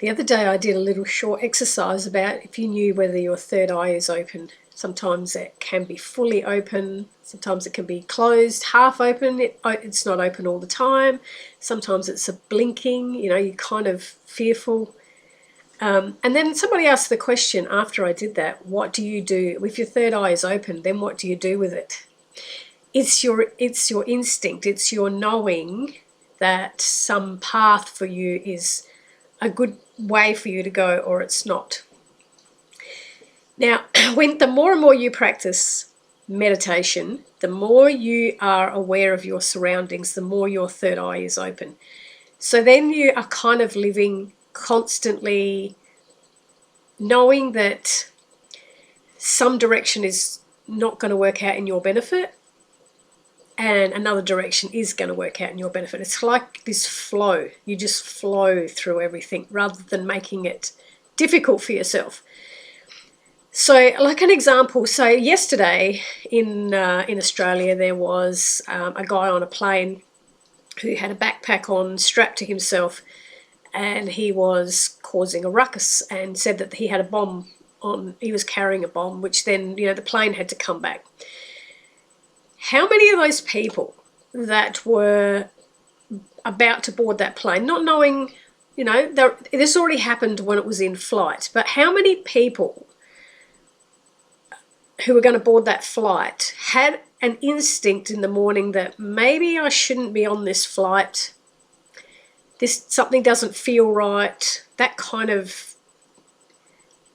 The other day I did a little short exercise about if you knew whether your third eye is open. Sometimes it can be fully open, sometimes it can be closed, half open, it's not open all the time. Sometimes it's a blinking, you're kind of fearful. And then somebody asked the question after I did that, what do you do if your third eye is open? Then what do you do with it? It's your instinct, it's your knowing that some path for you is a good way for you to go, or it's not. Now, the more and more you practice meditation, the more you are aware of your surroundings, the more your third eye is open. So then you are kind of living constantly knowing that some direction is not going to work out in your benefit and another direction is going to work out in your benefit. It's like this flow. You just flow through everything rather than making it difficult for yourself. So, like an example, so yesterday in Australia, there was a guy on a plane who had a backpack on, strapped to himself, and he was causing a ruckus and said that he had a bomb on. He was carrying a bomb, which then, the plane had to come back. How many of those people that were about to board that plane, not knowing, this already happened when it was in flight, but how many people who were going to board that flight had an instinct in the morning that maybe I shouldn't be on this flight, something doesn't feel right, that kind of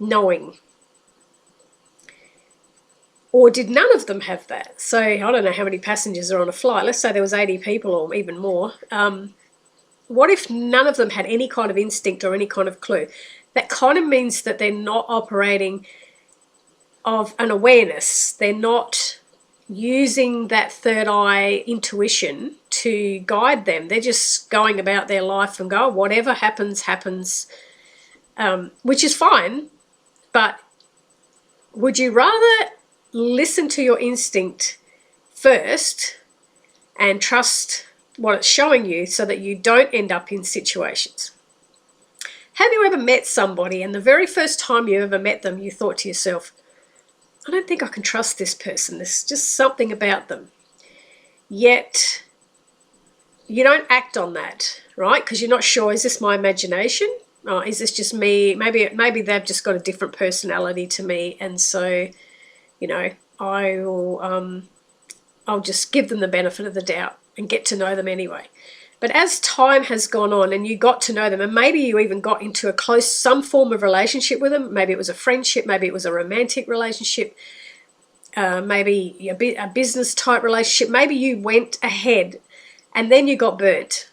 knowing? Or did none of them have that? So I don't know how many passengers are on a flight. Let's say there was 80 people or even more. What if none of them had any kind of instinct or any kind of clue? That kind of means that they're not operating of an awareness. They're not using that third eye intuition to guide them. They're just going about their life and go, whatever happens, happens, which is fine. But would you rather listen to your instinct first and trust what it's showing you so that you don't end up in situations? Have you ever met somebody and the very first time you ever met them, you thought to yourself, I don't think I can trust this person. There's just something about them. Yet you don't act on that, right? Because you're not sure, is this my imagination? Oh, is this just me? Maybe they've just got a different personality to me, and so, I'll just give them the benefit of the doubt and get to know them anyway. But as time has gone on and you got to know them, and maybe you even got into some form of relationship with them, maybe it was a friendship, maybe it was a romantic relationship, maybe a business type relationship, maybe you went ahead and then you got burnt.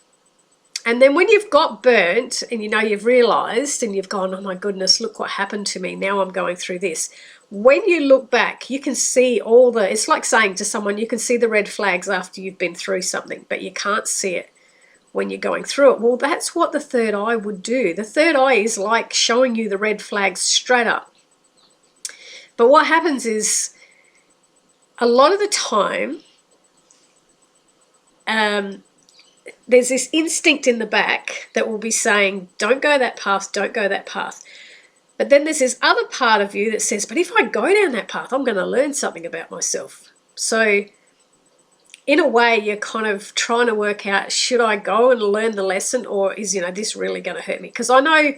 And then when you've got burnt and you've realized and you've gone, oh my goodness, look what happened to me. Now I'm going through this. When you look back, you can see it's like saying to someone, you can see the red flags after you've been through something, but you can't see it when you're going through it. Well, that's what the third eye would do. The third eye is like showing you the red flags straight up. But what happens is a lot of the time, there's this instinct in the back that will be saying, don't go that path, don't go that path. But then there's this other part of you that says, but if I go down that path, I'm going to learn something about myself. So in a way, you're kind of trying to work out, should I go and learn the lesson, or is, this really going to hurt me? Because I know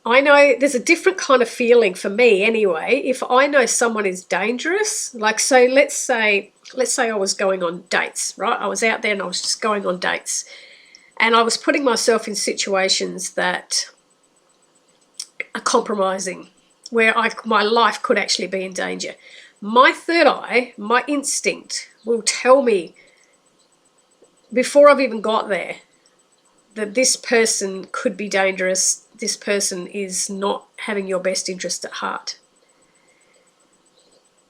there's a different kind of feeling for me anyway. If I know someone is dangerous, so let's say I was going on dates, right? I was out there and I was just going on dates. And I was putting myself in situations that are compromising, where my life could actually be in danger. My third eye, my instinct, will tell me before I've even got there that this person could be dangerous. This person is not having your best interest at heart.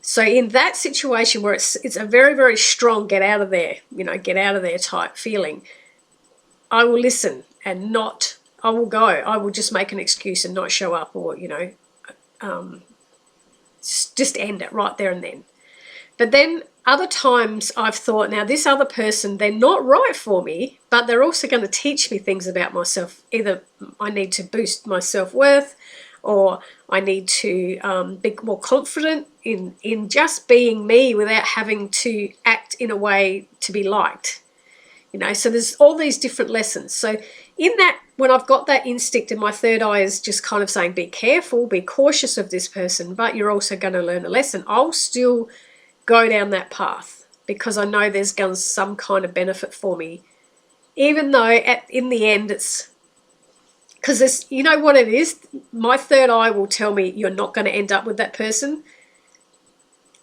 So in that situation where it's a very, very strong get out of there type feeling, I will listen and I will go. I will just make an excuse and not show up, or, just end it right there and then. But then other times I've thought, now this other person, they're not right for me, but they're also going to teach me things about myself. Either I need to boost my self-worth, or I need to be more confident in just being me without having to act in a way to be liked. So there's all these different lessons. So in that, when I've got that instinct and my third eye is just kind of saying, be careful, be cautious of this person, but you're also going to learn a lesson, I'll still go down that path because I know there's going to be some kind of benefit for me, even though in the end it's because you know what it is, my third eye will tell me you're not going to end up with that person.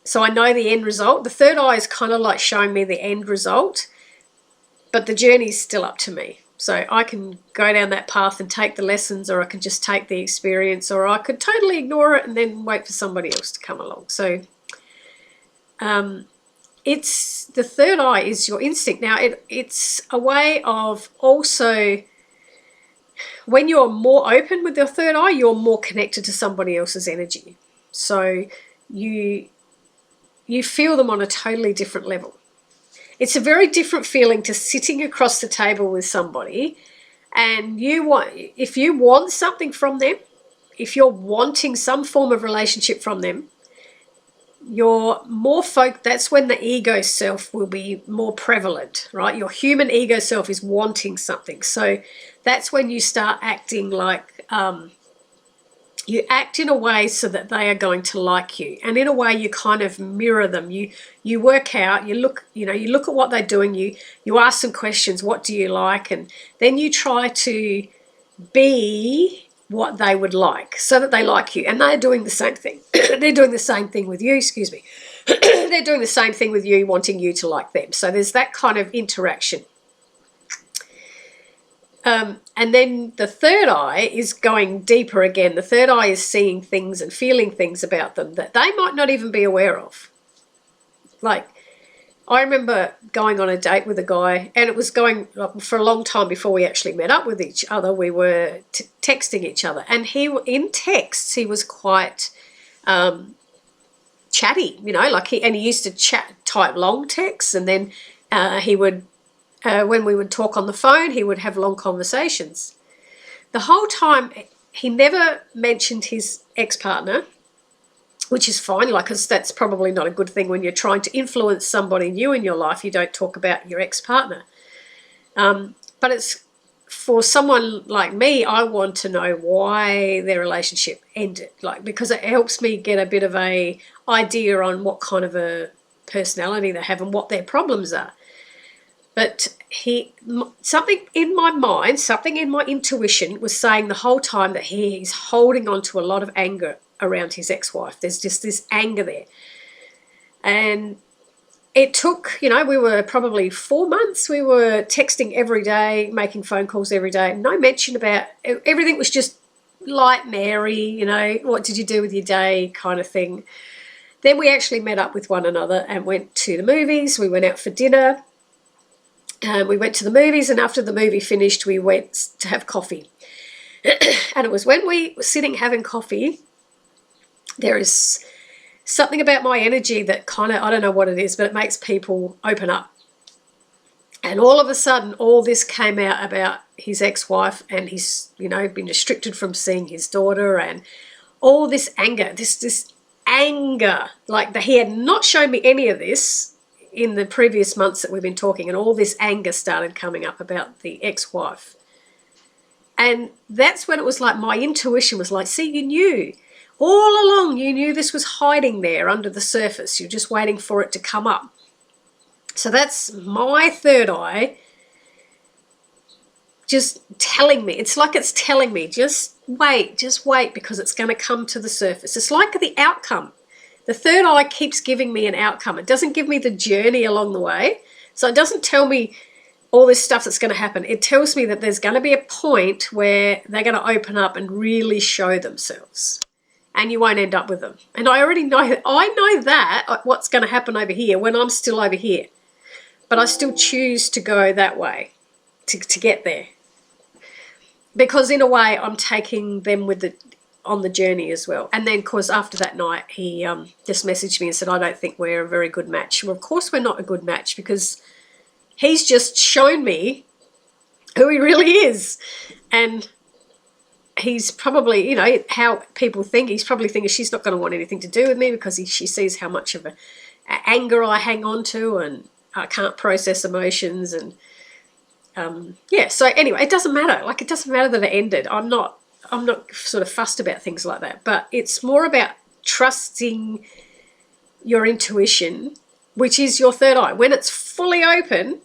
So I know the end result. The third eye is kind of like showing me the end result, but the journey's still up to me. So I can go down that path and take the lessons, or I can just take the experience, or I could totally ignore it and then wait for somebody else to come along. So it's the third eye is your instinct. Now it's a way of also, when you're more open with your third eye, you're more connected to somebody else's energy. So you feel them on a totally different level. It's a very different feeling to sitting across the table with somebody, and if you want something from them, if you're wanting some form of relationship from them, you're more that's when the ego self will be more prevalent, right? Your human ego self is wanting something. So that's when you start acting like, you act in a way so that they are going to like you. And in a way you kind of mirror them. You work out, you look at what they're doing, you ask some questions, what do you like? And then you try to be what they would like so that they like you. And they're doing the same thing. They're doing the same thing with you, excuse me. They're doing the same thing with you, wanting you to like them. So there's that kind of interaction. And then the third eye is going deeper again. The third eye is seeing things and feeling things about them that they might not even be aware of. Like, I remember going on a date with a guy, and it was going for a long time before we actually met up with each other. We were texting each other, and in texts he was quite chatty, he used to type long texts, and then he would, when we would talk on the phone, he would have long conversations. The whole time he never mentioned his ex-partner, which is fine, because that's probably not a good thing when you're trying to influence somebody new in your life. You don't talk about your ex-partner. But it's for someone like me, I want to know why their relationship ended, because it helps me get a bit of a idea on what kind of a personality they have and what their problems are. But something in my mind, something in my intuition was saying the whole time that he's holding on to a lot of anger around his ex-wife. There's just this anger there. And it took, we were probably 4 months. We were texting every day, making phone calls every day. No mention about, everything was just light Mary, what did you do with your day kind of thing. Then we actually met up with one another and went to the movies. We went out for dinner. We went to the movies, and after the movie finished, we went to have coffee. And it was when we were sitting having coffee, there is something about my energy that kind of, I don't know what it is, but it makes people open up. And all of a sudden, all this came out about his ex-wife, and he's, been restricted from seeing his daughter, and all this anger, this anger, that he had not shown me any of this in the previous months that we've been talking, and all this anger started coming up about the ex-wife. And that's when it was like my intuition was like, see, you knew. All along, you knew this was hiding there under the surface. You're just waiting for it to come up. So that's my third eye just telling me. It's like it's telling me, just wait, because it's going to come to the surface. It's like the outcome. The third eye keeps giving me an outcome. It doesn't give me the journey along the way. So it doesn't tell me all this stuff that's going to happen. It tells me that there's going to be a point where they're going to open up and really show themselves. And you won't end up with them. And I already know that. I know that, what's going to happen over here when I'm still over here. But I still choose to go that way to get there. Because in a way, I'm taking them on the journey as well. And then, of course, after that night, he just messaged me and said, I don't think we're a very good match. Well, of course we're not a good match, because he's just shown me who he really is. And he's probably, you know, how people think, he's probably thinking she's not going to want anything to do with me because she sees how much of a anger I hang on to, and I can't process emotions. And yeah, so anyway, it doesn't matter. Like, it doesn't matter that it ended. I'm not sort of fussed about things like that. But it's more about trusting your intuition, which is your third eye. When it's fully open,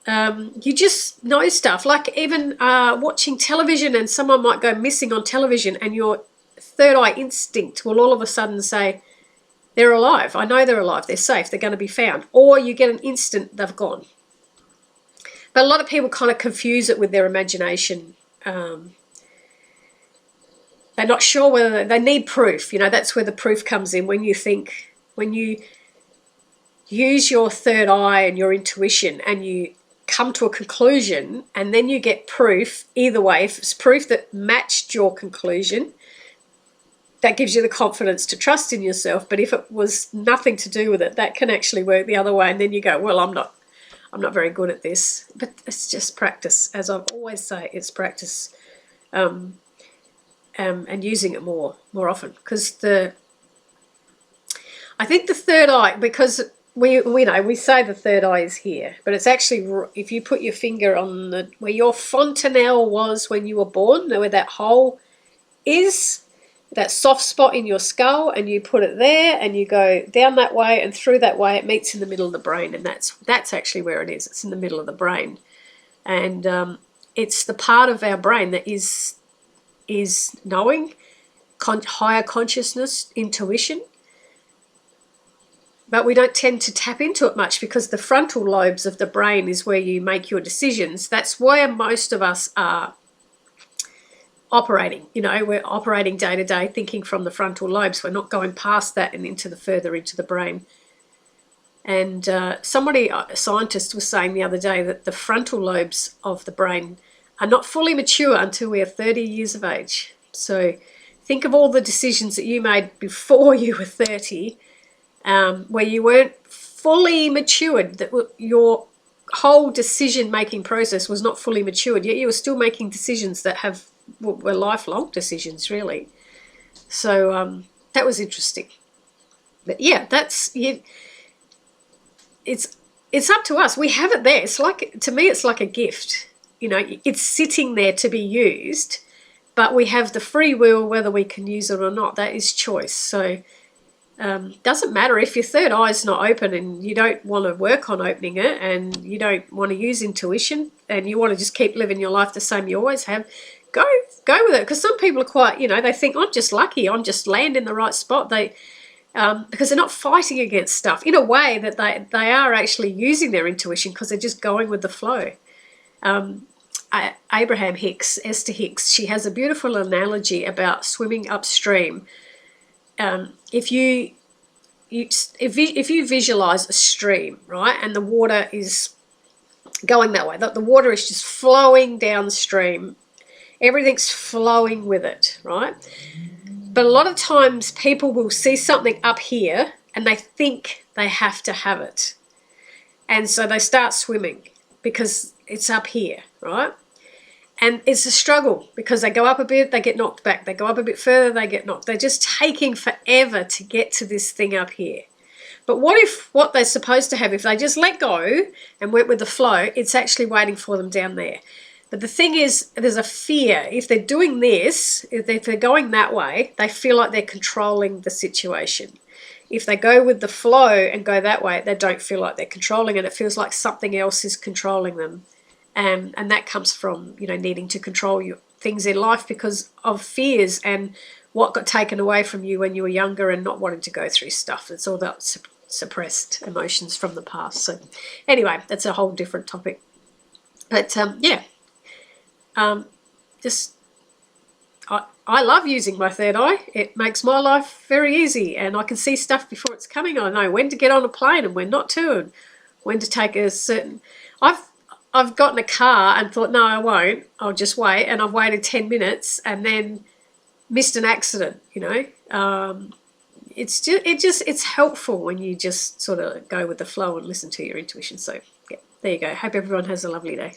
you just know stuff. Like, even watching television, and someone might go missing on television, and your third eye instinct will all of a sudden say, they're alive. I know they're alive. They're safe. They're going to be found. Or you get an instant they've gone. But a lot of people kind of confuse it with their imagination. They're not sure whether they need proof. You know, that's where the proof comes in. When you use your third eye and your intuition, and you come to a conclusion, and then you get proof either way. If it's proof that matched your conclusion, that gives you the confidence to trust in yourself. But if it was nothing to do with it, that can actually work the other way. And then you go, well, I'm not very good at this. But it's just practice. As I always say, it's practice, and using it more often. Because I think the third eye, because we know, we say the third eye is here, but it's actually, if you put your finger on where your fontanelle was when you were born, where that hole is, that soft spot in your skull, and you put it there, and you go down that way and through that way, it meets in the middle of the brain, and that's actually where it is. It's in the middle of the brain, and it's the part of our brain that is knowing, higher consciousness, intuition. But we don't tend to tap into it much, because the frontal lobes of the brain is where you make your decisions. That's where most of us are operating. You know, we're operating day to day, thinking from the frontal lobes. We're not going past that and further into the brain. And a scientist was saying the other day that the frontal lobes of the brain are not fully mature until we are 30 years of age. So think of all the decisions that you made before you were 30, where you weren't fully matured, that your whole decision-making process was not fully matured, yet you were still making decisions that were lifelong decisions, really. So that was interesting. But yeah, it's up to us. We have it there. It's like, to me, it's like a gift. You know, it's sitting there to be used, but we have the free will whether we can use it or not. That is choice. So doesn't matter if your third eye is not open and you don't want to work on opening it, and you don't want to use intuition, and you want to just keep living your life the same you always have. Go with it, because some people are quite, you know, they think, I'm just lucky, I'm just land in the right spot. Because they're not fighting against stuff. In a way that they are actually using their intuition, because they're just going with the flow. Abraham Hicks, Esther Hicks, she has a beautiful analogy about swimming upstream. If you visualize a stream, right, and the water is going that way, the water is just flowing downstream, everything's flowing with it, right? But a lot of times people will see something up here and they think they have to have it, and so they start swimming because it's up here, right? And it's a struggle, because they go up a bit, they get knocked back. They go up a bit further, they get knocked. They're just taking forever to get to this thing up here. But what they're supposed to have, if they just let go and went with the flow, it's actually waiting for them down there. But the thing is, there's a fear. If they're doing this, if they're going that way, they feel like they're controlling the situation. If they go with the flow and go that way, they don't feel like they're controlling it. It feels like something else is controlling them. And that comes from, you know, needing to control your things in life because of fears and what got taken away from you when you were younger, and not wanting to go through stuff. It's all about suppressed emotions from the past. So anyway, that's a whole different topic. But yeah, I love using my third eye. It makes my life very easy, and I can see stuff before it's coming. I know when to get on a plane and when not to, and when to take a certain... I've gotten a car and thought, no, I won't. I'll just wait. And I've waited 10 minutes, and then missed an accident, you know. It's helpful when you just sort of go with the flow and listen to your intuition. So yeah, there you go. Hope everyone has a lovely day.